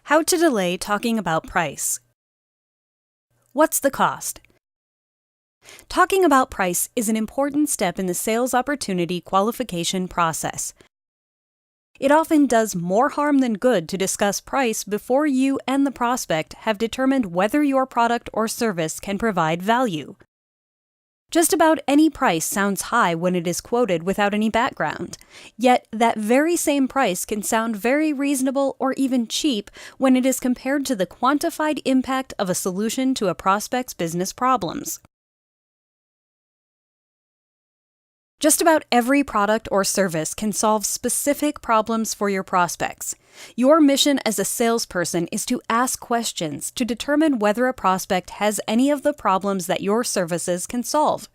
How to delay talking about price. What's the cost? Talking about price is an important step in the sales opportunity qualification process. It often does more harm than good to discuss price before you and the prospect have determined whether your product or service can provide value. Just about any price sounds high when it is quoted without any background. Yet, that very same price can sound very reasonable or even cheap when it is compared to the quantified impact of a solution to a prospect's business problems. Just about every product or service can solve specific problems for your prospects. Your mission as a salesperson is to ask questions to determine whether a prospect has any of the problems that your services can solve.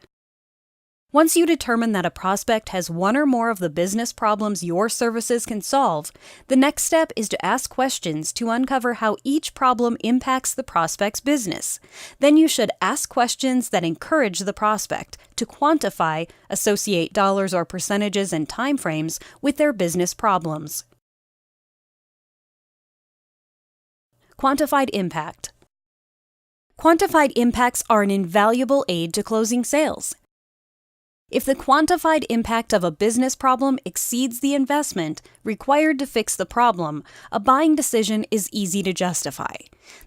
Once you determine that a prospect has one or more of the business problems your services can solve, the next step is to ask questions to uncover how each problem impacts the prospect's business. Then you should ask questions that encourage the prospect to quantify, associate dollars or percentages and timeframes with their business problems. Quantified impact. Quantified impacts are an invaluable aid to closing sales. If the quantified impact of a business problem exceeds the investment required to fix the problem, a buying decision is easy to justify.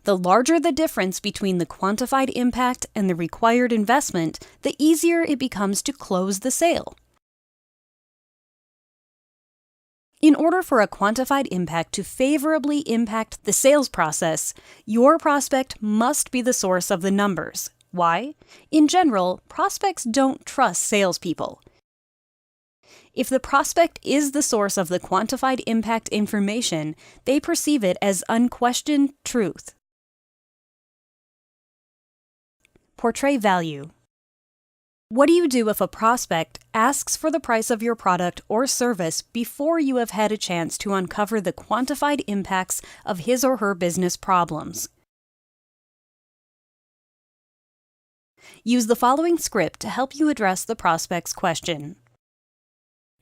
The larger the difference between the quantified impact and the required investment, the easier it becomes to close the sale. In order for a quantified impact to favorably impact the sales process, your prospect must be the source of the numbers. Why? In general, prospects don't trust salespeople. If the prospect is the source of the quantified impact information, they perceive it as unquestioned truth. Portray value. What do you do if a prospect asks for the price of your product or service before you have had a chance to uncover the quantified impacts of his or her business problems? Use the following script to help you address the prospect's question.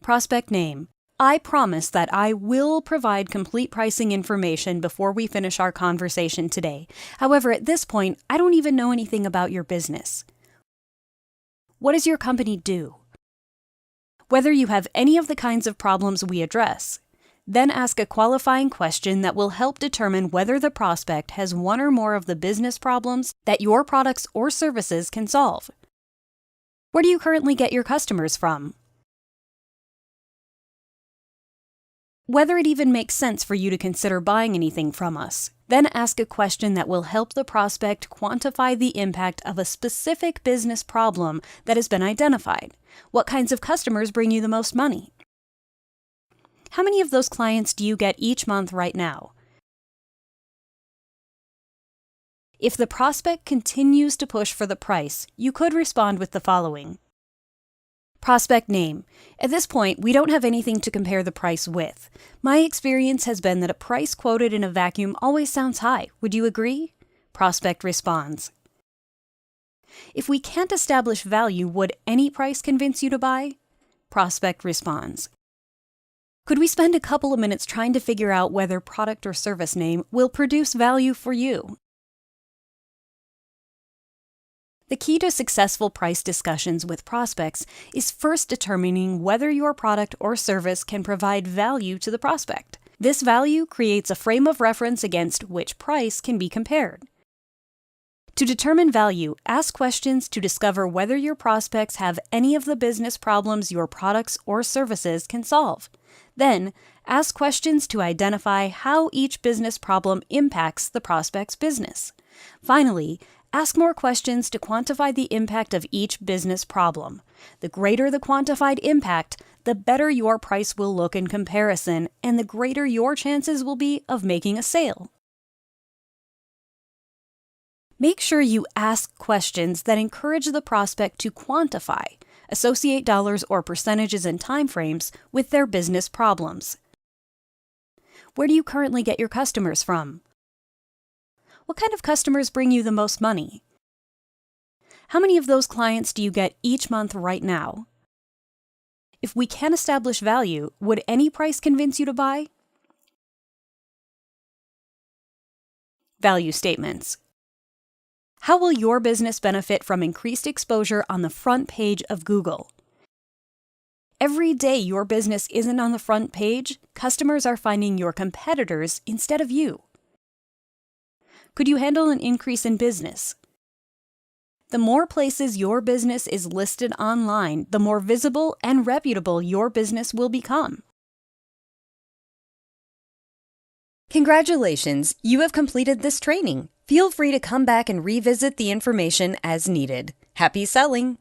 Prospect name. I promise that I will provide complete pricing information before we finish our conversation today. However, at this point, I don't even know anything about your business. What does your company do? Whether you have any of the kinds of problems we address. Then ask a qualifying question that will help determine whether the prospect has one or more of the business problems that your products or services can solve. Where do you currently get your customers from? Whether it even makes sense for you to consider buying anything from us. Then ask a question that will help the prospect quantify the impact of a specific business problem that has been identified. What kinds of customers bring you the most money? How many of those clients do you get each month right now? If the prospect continues to push for the price, you could respond with the following. Prospect name. At this point, we don't have anything to compare the price with. My experience has been that a price quoted in a vacuum always sounds high. Would you agree? Prospect responds. If we can't establish value, would any price convince you to buy? Prospect responds. Could we spend a couple of minutes trying to figure out whether product or service name will produce value for you? The key to successful price discussions with prospects is first determining whether your product or service can provide value to the prospect. This value creates a frame of reference against which price can be compared. To determine value, ask questions to discover whether your prospects have any of the business problems your products or services can solve. Then, ask questions to identify how each business problem impacts the prospect's business. Finally, ask more questions to quantify the impact of each business problem. The greater the quantified impact, the better your price will look in comparison, and the greater your chances will be of making a sale. Make sure you ask questions that encourage the prospect to quantify, associate dollars or percentages and timeframes with their business problems. Where do you currently get your customers from? What kind of customers bring you the most money? How many of those clients do you get each month right now? If we can establish value, would any price convince you to buy? Value statements. How will your business benefit from increased exposure on the front page of Google? Every day your business isn't on the front page, customers are finding your competitors instead of you. Could you handle an increase in business? The more places your business is listed online, the more visible and reputable your business will become. Congratulations, you have completed this training. Feel free to come back and revisit the information as needed. Happy selling!